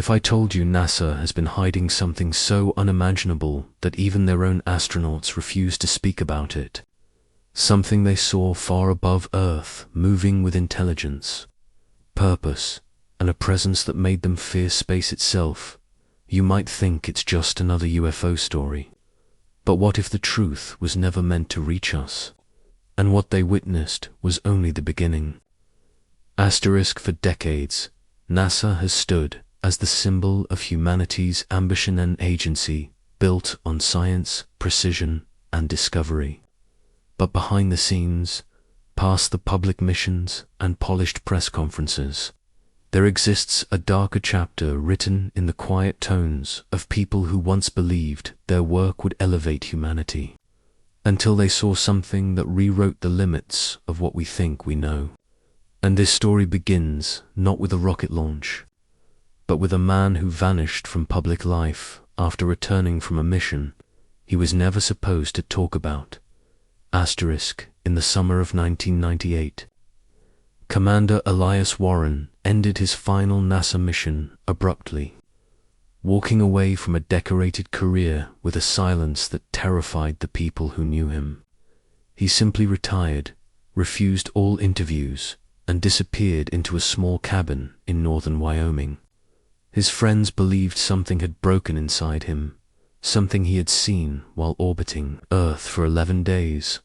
If I told you NASA has been hiding something so unimaginable that even their own astronauts refuse to speak about it, something they saw far above Earth, moving with intelligence, purpose, and a presence that made them fear space itself, you might think it's just another UFO story. But what if the truth was never meant to reach us, and what they witnessed was only the beginning? For decades, NASA has stood as the symbol of humanity's ambition and agency, built on science, precision, and discovery. But behind the scenes, past the public missions and polished press conferences, there exists a darker chapter written in the quiet tones of people who once believed their work would elevate humanity, until they saw something that rewrote the limits of what we think we know. And this story begins not with a rocket launch, but with a man who vanished from public life after returning from a mission he was never supposed to talk about. In the summer of 1998, Commander Elias Warren ended his final NASA mission abruptly, walking away from a decorated career with a silence that terrified the people who knew him. He simply retired, refused all interviews, and disappeared into a small cabin in northern Wyoming. His friends believed something had broken inside him, something he had seen while orbiting Earth for 11 days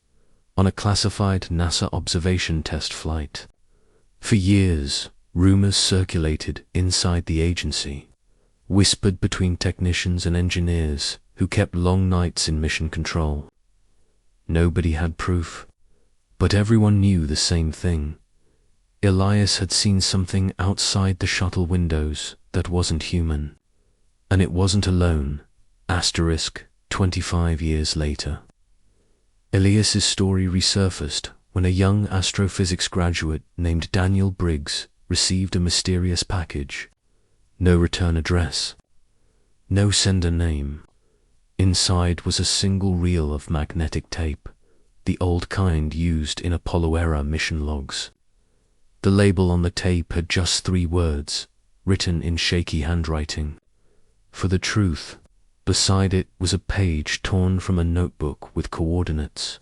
on a classified NASA observation test flight. For years, rumors circulated inside the agency, whispered between technicians and engineers who kept long nights in mission control. Nobody had proof, but everyone knew the same thing. Elias had seen something outside the shuttle windows that wasn't human, and it wasn't alone. 25 years later. Elias's story resurfaced when a young astrophysics graduate named Daniel Briggs received a mysterious package. No return address, no sender name. Inside was a single reel of magnetic tape, the old kind used in Apollo-era mission logs. The label on the tape had just 3 words, written in shaky handwriting: "For the truth." Beside it was a page torn from a notebook with coordinates,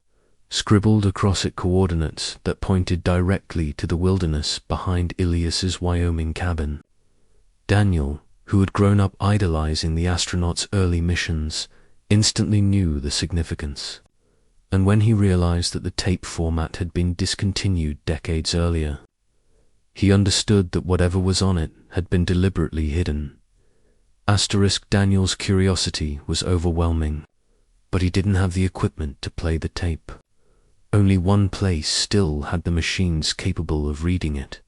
scribbled across it coordinates that pointed directly to the wilderness behind Elias's Wyoming cabin. Daniel, who had grown up idolizing the astronauts' early missions, instantly knew the significance. And when he realized that the tape format had been discontinued decades earlier, he understood that whatever was on it had been deliberately hidden. Daniel's curiosity was overwhelming, but he didn't have the equipment to play the tape. Only one place still had the machines capable of reading it: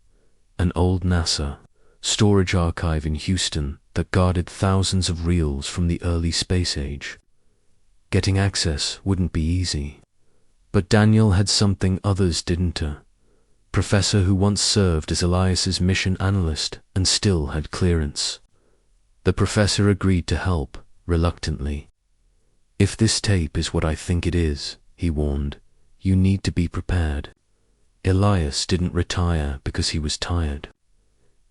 an old NASA storage archive in Houston that guarded thousands of reels from the early space age. Getting access wouldn't be easy, but Daniel had something others didn't: a professor who once served as Elias's mission analyst and still had clearance. The professor agreed to help, reluctantly. "If this tape is what I think it is," he warned, "you need to be prepared." Elias didn't retire because he was tired.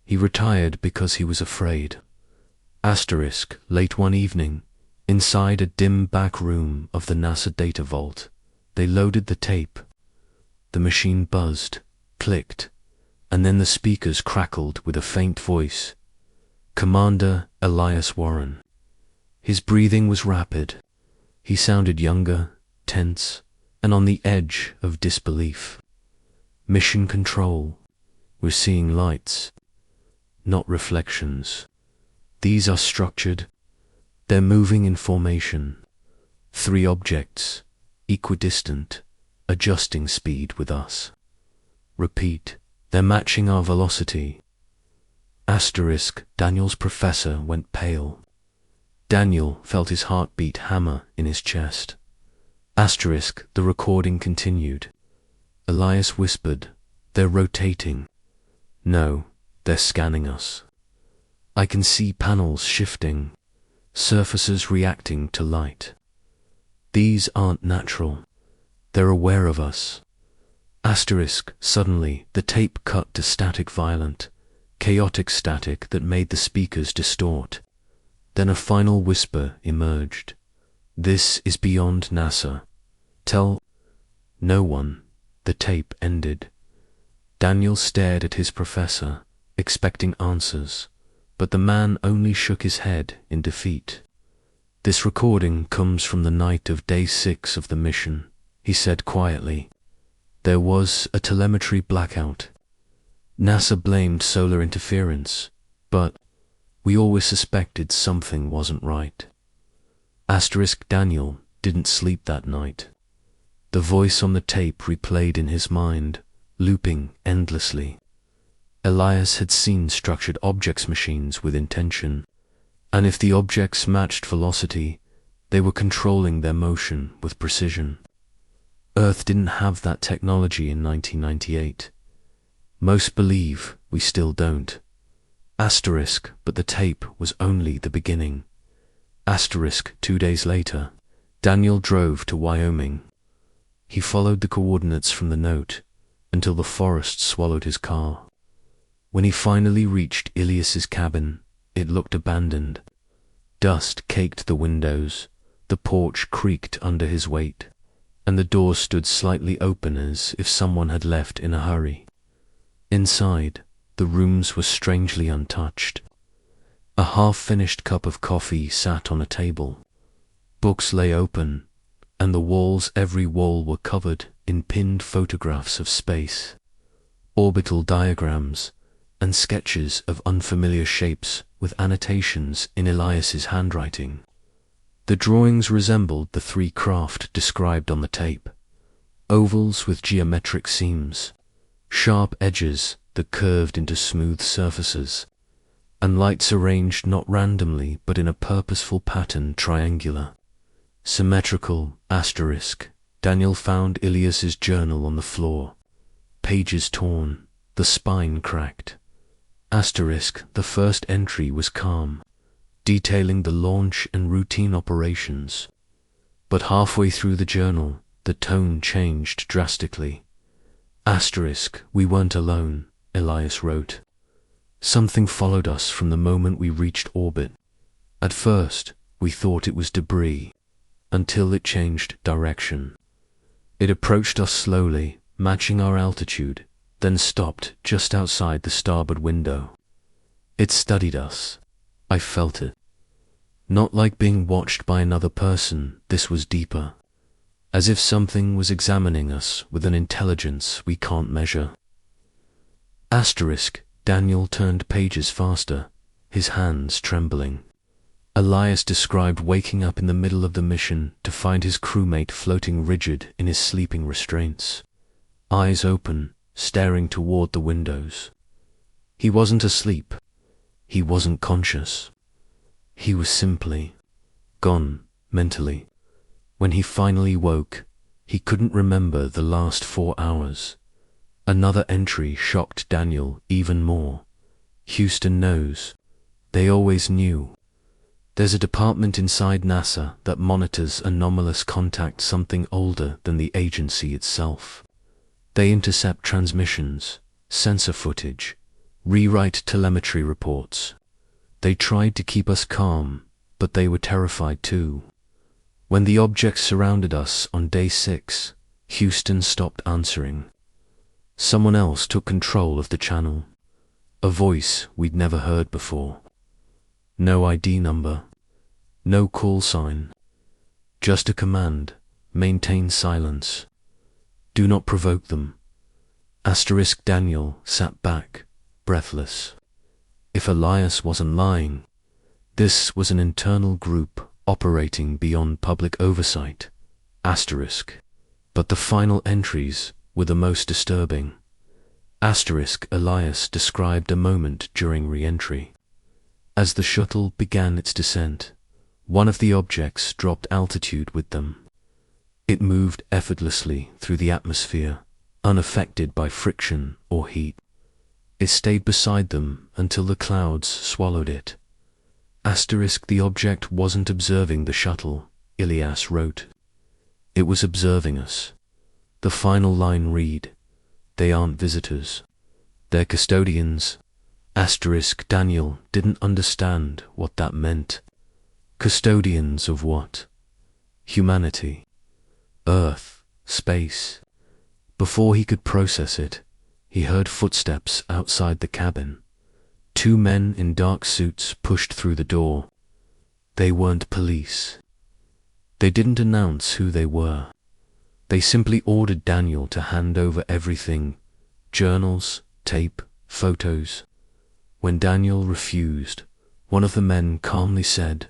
He retired because he was afraid. Late one evening, inside a dim back room of the NASA data vault, they loaded the tape. The machine buzzed, clicked, and then the speakers crackled with a faint voice: "Commander Elias Warren." His breathing was rapid. He sounded younger, tense, and on the edge of disbelief. "Mission control. We're seeing lights, not reflections. These are structured. They're moving in formation. 3 objects, equidistant, adjusting speed with us. Repeat, they're matching our velocity." Daniel's professor went pale. Daniel felt his heartbeat hammer in his chest. The recording continued. Elias whispered, "They're rotating." "No, they're scanning us. I can see panels shifting, surfaces reacting to light. These aren't natural. They're aware of us." Suddenly, the tape cut to static violent. chaotic static that made the speakers distort. Then a final whisper emerged. "This is beyond NASA. Tell no one." The tape ended. Daniel stared at his professor, expecting answers, but the man only shook his head in defeat. "This recording comes from the night of day 6 of the mission," he said quietly. "There was a telemetry blackout. NASA blamed solar interference, but we always suspected something wasn't right." Daniel didn't sleep that night. The voice on the tape replayed in his mind, looping endlessly. Elias had seen structured objects machines with intention, and if the objects matched velocity, they were controlling their motion with precision. Earth didn't have that technology in 1998. Most believe we still don't. But the tape was only the beginning. 2 days later, Daniel drove to Wyoming. He followed the coordinates from the note until the forest swallowed his car. When he finally reached Ilias's cabin, it looked abandoned. Dust caked the windows, the porch creaked under his weight, and the door stood slightly open as if someone had left in a hurry. Inside, the rooms were strangely untouched. A half-finished cup of coffee sat on a table. Books lay open, and the walls, every wall, were covered in pinned photographs of space, orbital diagrams, and sketches of unfamiliar shapes with annotations in Elias's handwriting. The drawings resembled the 3 craft described on the tape: ovals with geometric seams, sharp edges that curved into smooth surfaces, and lights arranged not randomly but in a purposeful pattern, triangular, symmetrical. Daniel found Ilias's journal on the floor, pages torn, the spine cracked. The first entry was calm, detailing the launch and routine operations. But halfway through the journal, the tone changed drastically. "We weren't alone," Elias wrote. "Something followed us from the moment we reached orbit. At first, we thought it was debris, until it changed direction. It approached us slowly, matching our altitude, then stopped just outside the starboard window. It studied us. I felt it. Not like being watched by another person, this was deeper, as if something was examining us with an intelligence we can't measure." Daniel turned pages faster, his hands trembling. Elias described waking up in the middle of the mission to find his crewmate floating rigid in his sleeping restraints, eyes open, staring toward the windows. He wasn't asleep. He wasn't conscious. He was simply gone, mentally. When he finally woke, he couldn't remember the last 4 hours. Another entry shocked Daniel even more. "Houston knows. They always knew. There's a department inside NASA that monitors anomalous contact, something older than the agency itself. They intercept transmissions, sensor footage, rewrite telemetry reports. They tried to keep us calm, but they were terrified too. When the objects surrounded us on day 6, Houston stopped answering. Someone else took control of the channel. A voice we'd never heard before. No ID number, no call sign, just a command: maintain silence. Do not provoke them." Daniel sat back, breathless. If Elias wasn't lying, this was an internal group operating beyond public oversight. But the final entries were the most disturbing. Elias described a moment during re-entry. As the shuttle began its descent, one of the objects dropped altitude with them. It moved effortlessly through the atmosphere, unaffected by friction or heat. It stayed beside them until the clouds swallowed it. The object wasn't observing the shuttle, Elias wrote. It was observing us. The final line read, "They aren't visitors. They're custodians, Asterisk Daniel didn't understand what that meant. Custodians of what? Humanity. Earth. Space. Before he could process it, he heard footsteps outside the cabin. Two men in dark suits pushed through the door. They weren't police. They didn't announce who they were. They simply ordered Daniel to hand over everything: journals, tape, photos. When Daniel refused, one of the men calmly said,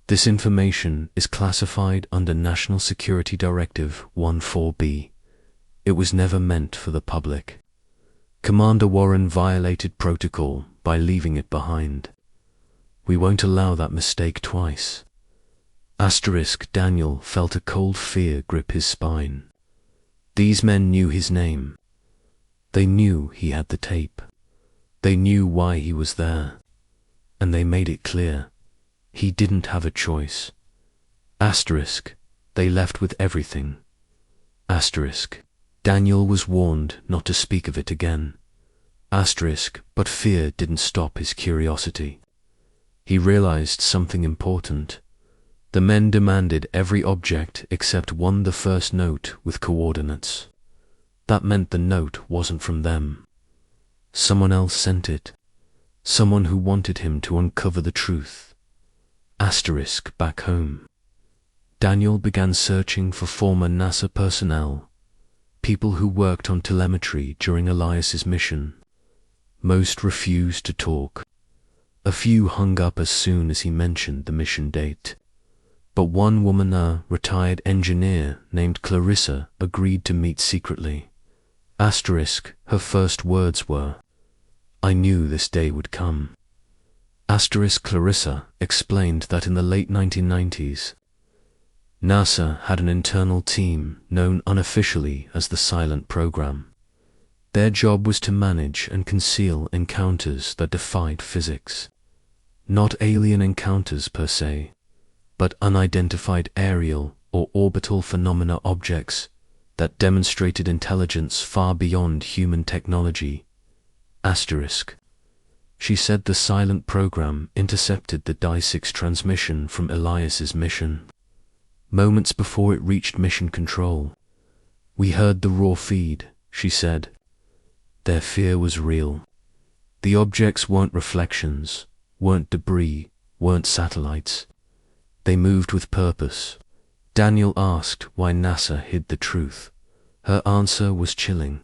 "This information is classified under National Security Directive 14B. It was never meant for the public." Commander Warren violated protocol by leaving it behind. We won't allow that mistake twice. Asterisk Daniel felt a cold fear grip his spine. These men knew his name. They knew he had the tape. They knew why he was there. And they made it clear. He didn't have a choice. Asterisk, they left with everything. Asterisk, Daniel was warned not to speak of it again. Asterisk, but fear didn't stop his curiosity. He realized something important. The men demanded every object except one, the first note with coordinates. That meant the note wasn't from them. Someone else sent it. Someone who wanted him to uncover the truth. Asterisk back home. Daniel began searching for former NASA personnel, people who worked on telemetry during Elias's mission. Most refused to talk. A few hung up as soon as he mentioned the mission date. But one woman, a retired engineer named Clarissa, agreed to meet secretly. Asterisk, her first words were, "I knew this day would come." Asterisk Clarissa explained that in the late 1990s, NASA had an internal team known unofficially as the Silent Program. Their job was to manage and conceal encounters that defied physics. Not alien encounters per se, but unidentified aerial or orbital phenomena, objects that demonstrated intelligence far beyond human technology. Asterisk. She said the Silent Program intercepted the Di-6 transmission from Elias's mission. Moments before it reached mission control, "We heard the raw feed," she said. Their fear was real. The objects weren't reflections, weren't debris, weren't satellites. They moved with purpose. Daniel asked why NASA hid the truth. Her answer was chilling.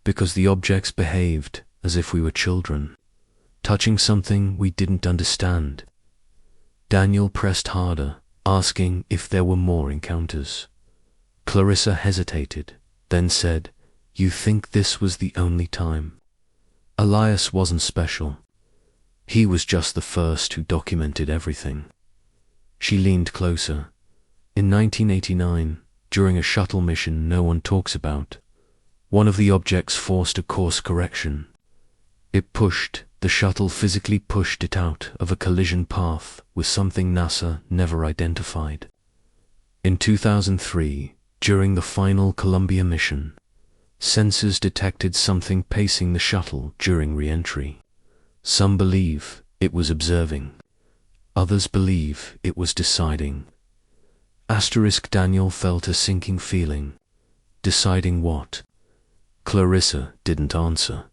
Because the objects behaved as if we were children, touching something we didn't understand. Daniel pressed harder, asking if there were more encounters. Clarissa hesitated, then said, "You think this was the only time?" Elias wasn't special. He was just the first who documented everything. She leaned closer. In 1989, during a shuttle mission no one talks about, one of the objects forced a course correction. It pushed, the shuttle physically pushed it out of a collision path with something NASA never identified. In 2003, during the final Columbia mission, sensors detected something pacing the shuttle during re-entry. Some believe it was observing. Others believe it was deciding. Asterisk Daniel felt a sinking feeling. Deciding what? Clarissa didn't answer.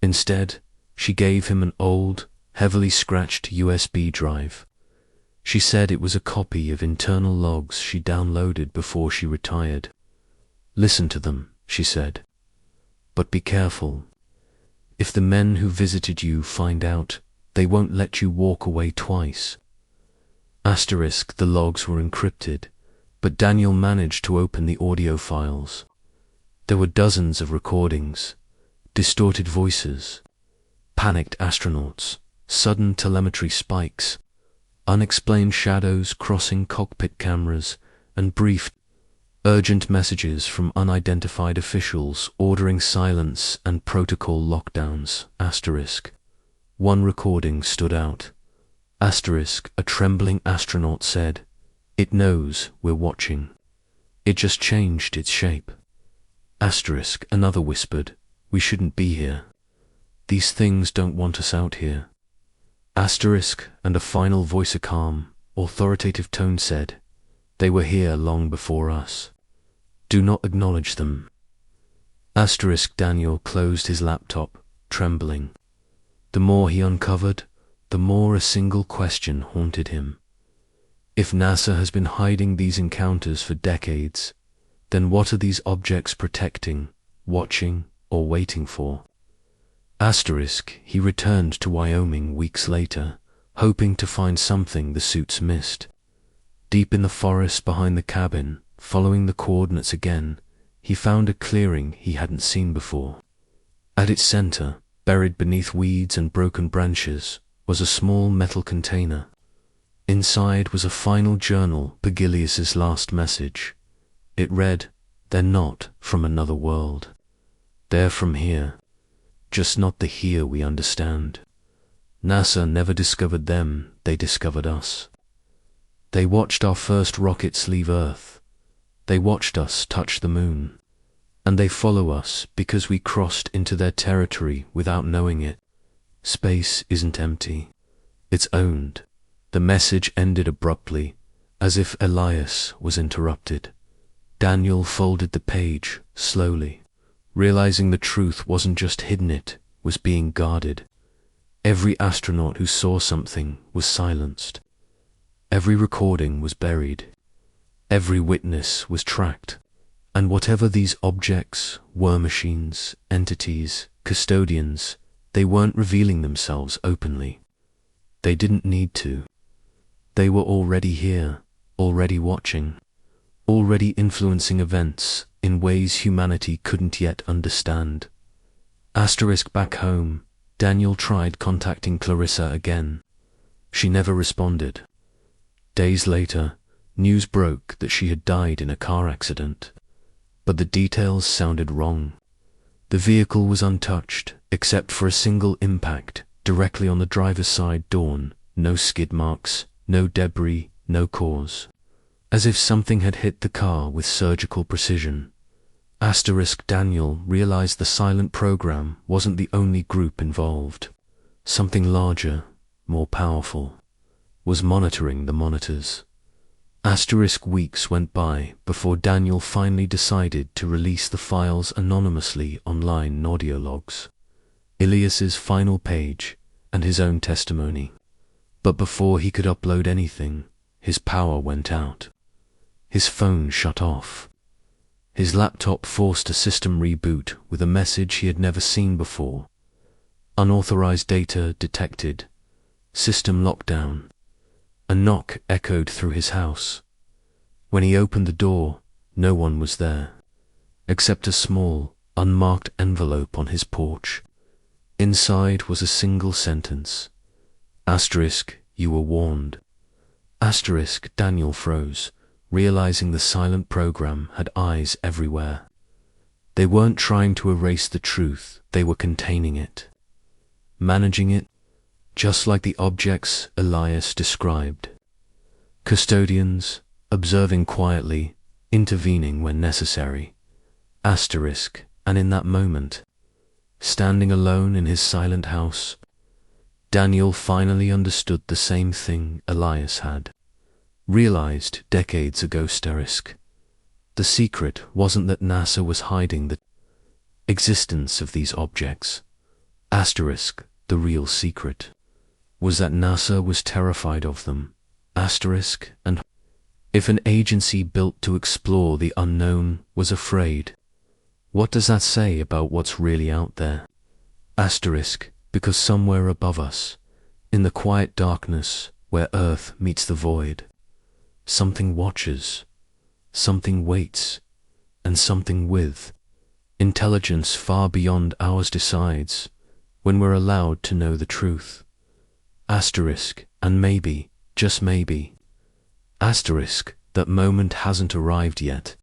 Instead, she gave him an old, heavily scratched USB drive. She said it was a copy of internal logs she downloaded before she retired. "Listen to them," she said. "But be careful. If the men who visited you find out, they won't let you walk away twice." Asterisk, the logs were encrypted, but Daniel managed to open the audio files. There were dozens of recordings, distorted voices, panicked astronauts, sudden telemetry spikes, unexplained shadows crossing cockpit cameras, and brief, urgent messages from unidentified officials ordering silence and protocol lockdowns. Asterisk. One recording stood out. Asterisk, a trembling astronaut said, "It knows we're watching. It just changed its shape." Asterisk, another whispered, "We shouldn't be here. These things don't want us out here." Asterisk, and a final voice, a calm, authoritative tone said, "They were here long before us. Do not acknowledge them." Asterisk, Daniel closed his laptop, trembling. The more he uncovered, the more a single question haunted him. If NASA has been hiding these encounters for decades, then what are these objects protecting, watching, or waiting for? Asterisk, he returned to Wyoming weeks later, hoping to find something the suits missed. Deep in the forest behind the cabin, following the coordinates again, he found a clearing he hadn't seen before. At its center, buried beneath weeds and broken branches, was a small metal container. Inside was a final journal, Pagilius's last message. It read, "They're not from another world. They're from here. Just not the here we understand. NASA never discovered them, they discovered us. They watched our first rockets leave Earth. They watched us touch the moon. And they follow us because we crossed into their territory without knowing it. Space isn't empty. It's owned." The message ended abruptly, as if Elias was interrupted. Daniel folded the page slowly, realizing the truth wasn't just hidden, it was being guarded. Every astronaut who saw something was silenced. Every recording was buried. Every witness was tracked. And whatever these objects, were machines, entities, custodians, they weren't revealing themselves openly. They didn't need to. They were already here, already watching, already influencing events in ways humanity couldn't yet understand. Asterisk, back home, Daniel tried contacting Clarissa again. She never responded. Days later, news broke that she had died in a car accident, but the details sounded wrong. The vehicle was untouched, except for a single impact directly on the driver's side door. No skid marks, no debris, no cause. As if something had hit the car with surgical precision. Asterisk, Daniel realized the silent program wasn't the only group involved. Something larger, more powerful, was monitoring the monitors. Asterisk, weeks went by before Daniel finally decided to release the files anonymously online, audio logs, Elias's final page, and his own testimony. But before he could upload anything, his power went out. His phone shut off. His laptop forced a system reboot with a message he had never seen before. Unauthorized data detected. System lockdown. A knock echoed through his house. When he opened the door, no one was there, except a small, unmarked envelope on his porch. Inside was a single sentence. Asterisk, you were warned. Asterisk, Daniel froze, realizing the silent program had eyes everywhere. They weren't trying to erase the truth, they were containing it, managing it, just like the objects Elias described. Custodians, observing quietly, intervening when necessary. Asterisk, and in that moment, standing alone in his silent house, Daniel finally understood the same thing Elias had realized decades ago. Asterisk. The secret wasn't that NASA was hiding the existence of these objects. Asterisk, the real secret was that NASA was terrified of them. Asterisk, and if an agency built to explore the unknown was afraid, what does that say about what's really out there? Asterisk, because somewhere above us, in the quiet darkness where Earth meets the void, something watches, something waits, and something with intelligence far beyond ours decides when we're allowed to know the truth. Asterisk, and maybe, just maybe, asterisk, that moment hasn't arrived yet.